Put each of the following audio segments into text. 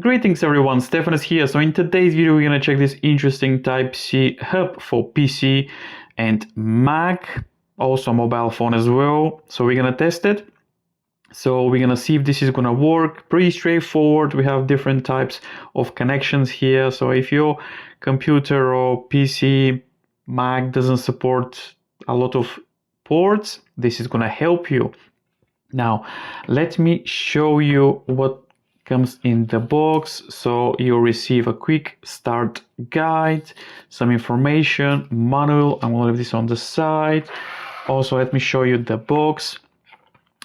Greetings everyone, Stefan is here. So in today's video we're gonna check this interesting Type-C hub for PC and Mac, also mobile phone as well. So we're gonna test it. So we're gonna see if this is gonna work. Pretty straightforward. We have different types of connections here. So if your computer or PC, Mac doesn't support a lot of ports, this is gonna help you. Now, let me show you what comes in the box. So you'll receive a quick start guide, some information, manual. I'm gonna leave this on the side. Also, let me show you the box.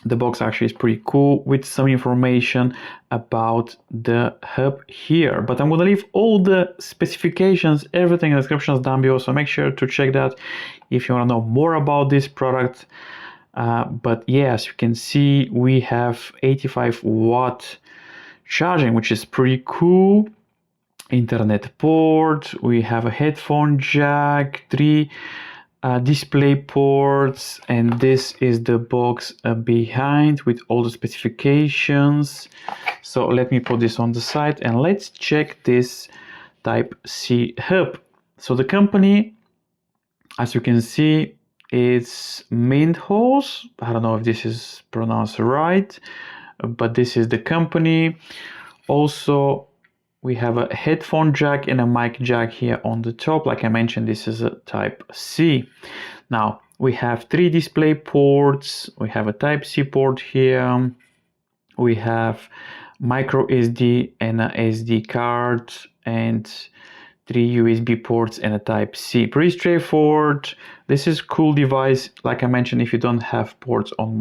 The box actually is pretty cool with some information about the hub here, but I'm gonna leave all the specifications, everything in the descriptions down below, so make sure to check that if you want to know more about this product. But yeah, as you can see, we have 85-watt charging, which is pretty cool. Internet port, we have a headphone jack, 3 display ports, and this is the box behind with all the specifications. So let me put this on the side and let's check this Type-C hub. So the company, as you can see, it's Minthouz. I don't know if this is pronounced right, but this is the company. Also, we have a headphone jack and a mic jack here on the top. Like I mentioned, this is a Type-C. Now, we have 3 display ports. We have a Type-C port here. We have micro SD and a SD card and 3 USB ports and a Type-C. Pretty straightforward. This is a cool device, like I mentioned, if you don't have ports on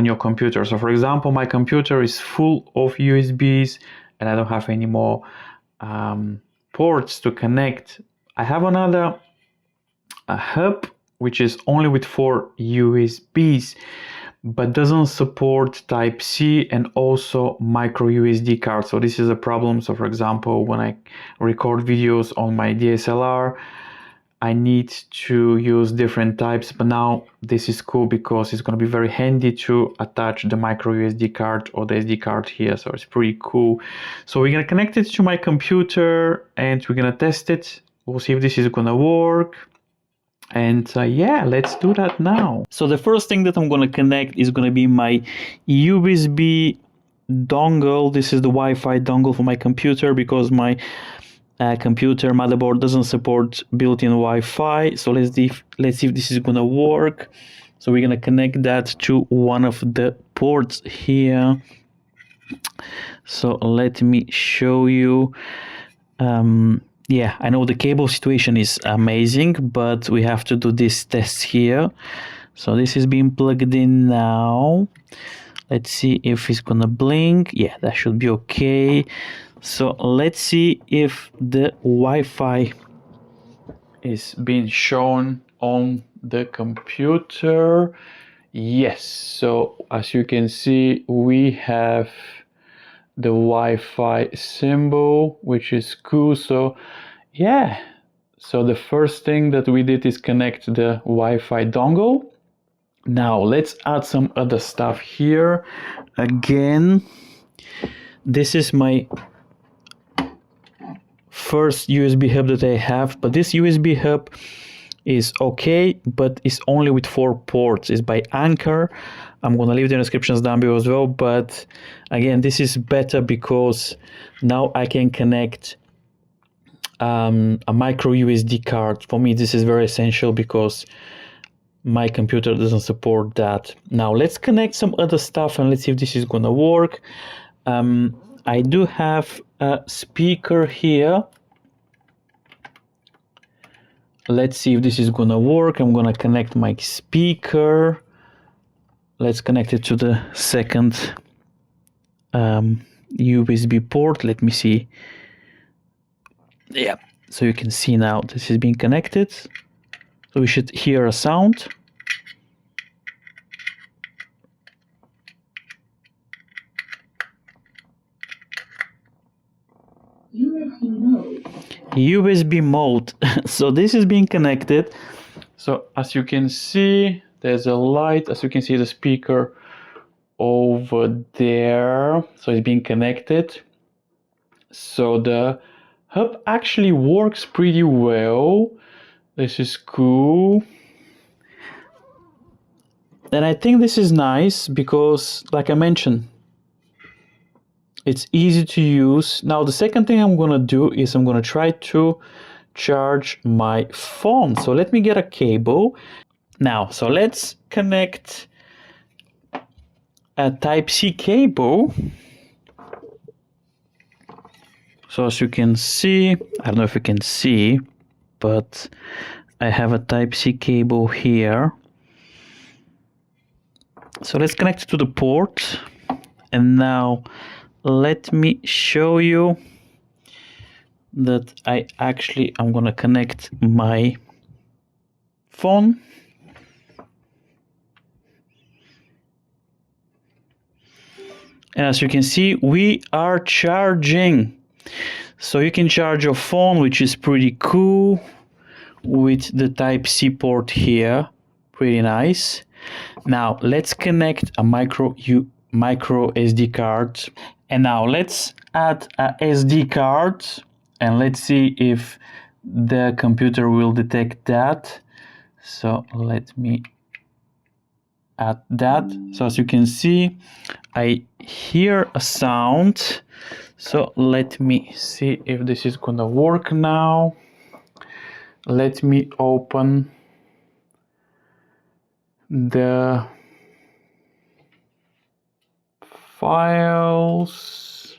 your computer. So for example, my computer is full of USBs and I don't have any more ports to connect. I have another hub which is only with 4 USBs, but doesn't support Type-C and also micro USB cards. So this is a problem. So for example, when I record videos on my DSLR, I need to use different types, but now this is cool because it's going to be very handy to attach the micro USB card or the SD card here. So it's pretty cool. So we're going to connect it to my computer and we're going to test it. We'll see if this is going to work. And yeah, let's do that now. So the first thing that I'm going to connect is going to be my USB dongle. This is the Wi-Fi dongle for my computer because my computer motherboard doesn't support built-in Wi-Fi. So let's see if this is going to work. So we're going to connect that to one of the ports here. So let me show you. Yeah, I know the cable situation is amazing, but we have to do this test here. So this is being plugged in now. Let's see if it's gonna blink. Yeah, that should be okay. So let's see if the Wi-Fi is being shown on the computer. Yes, so as you can see, we have the Wi-Fi symbol, which is cool. So yeah, so the first thing that we did is connect the Wi-Fi dongle. Now let's add some other stuff here. Again, this is my first USB hub that I have, but this USB hub is okay, but it's only with 4 ports. It's by Anchor. I'm gonna leave the descriptions down below as well, but again, this is better because now I can connect a micro USB card. For me, this is very essential because my computer doesn't support that. Now let's connect some other stuff and let's see if this is gonna work. I do have a speaker here. Let's see if this is gonna work. I'm gonna connect my speaker. Let's connect it to the second USB port. Let me see. Yeah, so you can see now this is being connected. So we should hear a sound. USB mode. So this is being connected. So as you can see, there's a light. As you can see, the speaker over there. So it's being connected. So the hub actually works pretty well. This is cool. And I think this is nice because, like I mentioned, it's easy to use. Now, the second thing I'm gonna do is I'm gonna try to charge my phone. So let me get a cable. Now, so let's connect a Type-C cable. So as you can see, I don't know if you can see, but I have a Type-C cable here. So let's connect it to the port. And now let me show you that I'm gonna connect my phone. And as you can see, we are charging. So you can charge your phone, which is pretty cool, with the Type-C port here. Pretty nice. Now let's connect a micro SD card. And now let's add a SD card and let's see if the computer will detect that. So let me add that. So as you can see, I hear a sound. So let me see if this is gonna work now. Let me open the files.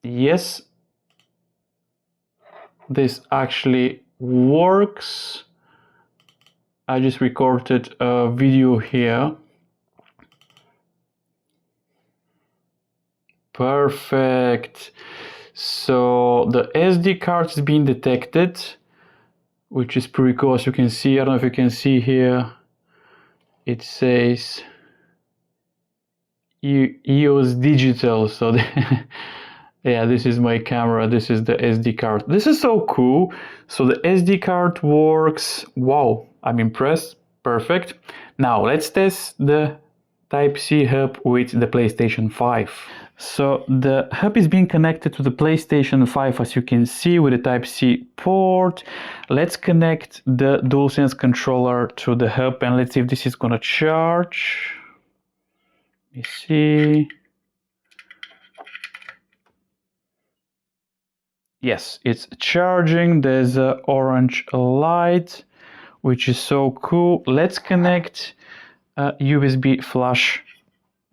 Yes, this actually works. I just recorded a video here. Perfect. So the SD card is being detected, which is pretty cool. As you can see, I don't know if you can see here, it says EOS digital. So yeah, this is my camera, this is the SD card. This is so cool. So the SD card works. Wow, I'm impressed. Perfect. Now let's test the Type-C hub with the PlayStation 5. So the hub is being connected to the PlayStation 5, as you can see, with the Type-C port. Let's connect the DualSense controller to the hub and let's see if this is gonna charge. Let me see. Yes, it's charging. There's an orange light, which is so cool. Let's connect a USB flash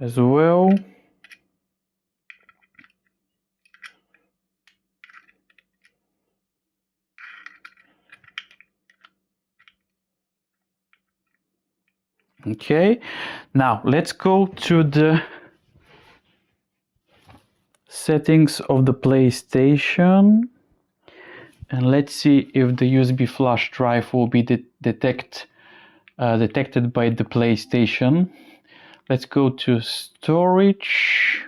as well. Okay, now let's go to the settings of the PlayStation and let's see if the USB flash drive will be detected by the PlayStation. Let's go to storage.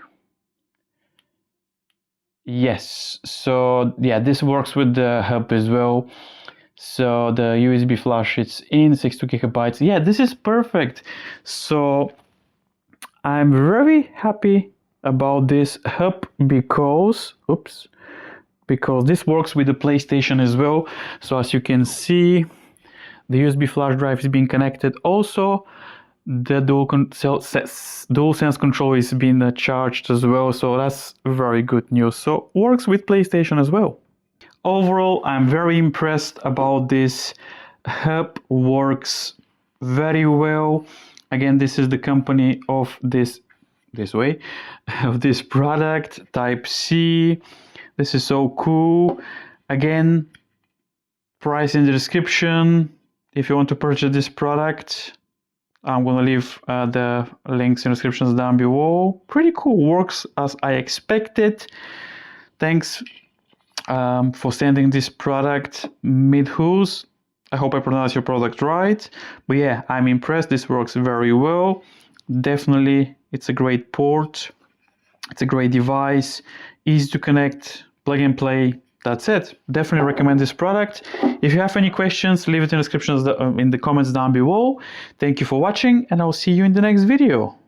Yes, so yeah, this works with the hub as well. So the USB flash, it's in 62 gigabytes. Yeah, this is perfect. So I'm very happy about this hub because this works with the PlayStation as well. So as you can see, the USB flash drive is being connected. Also, the DualSense controller is being charged as well. So that's very good news. So works with PlayStation as well. Overall, I'm very impressed about this hub. Works very well. Again, this is the company of this product, Type-C. This is so cool. Again, price in the description if you want to purchase this product. I'm gonna leave the links in the descriptions down below. Pretty cool, works as I expected. Thanks for sending this product, Minthouz. I hope I pronounced your product right. But yeah, I'm impressed. This works very well. Definitely, it's a great port. It's a great device. Easy to connect, plug and play. That's it. Definitely recommend this product. If you have any questions, leave it in the descriptions in the comments down below. Thank you for watching, and I'll see you in the next video.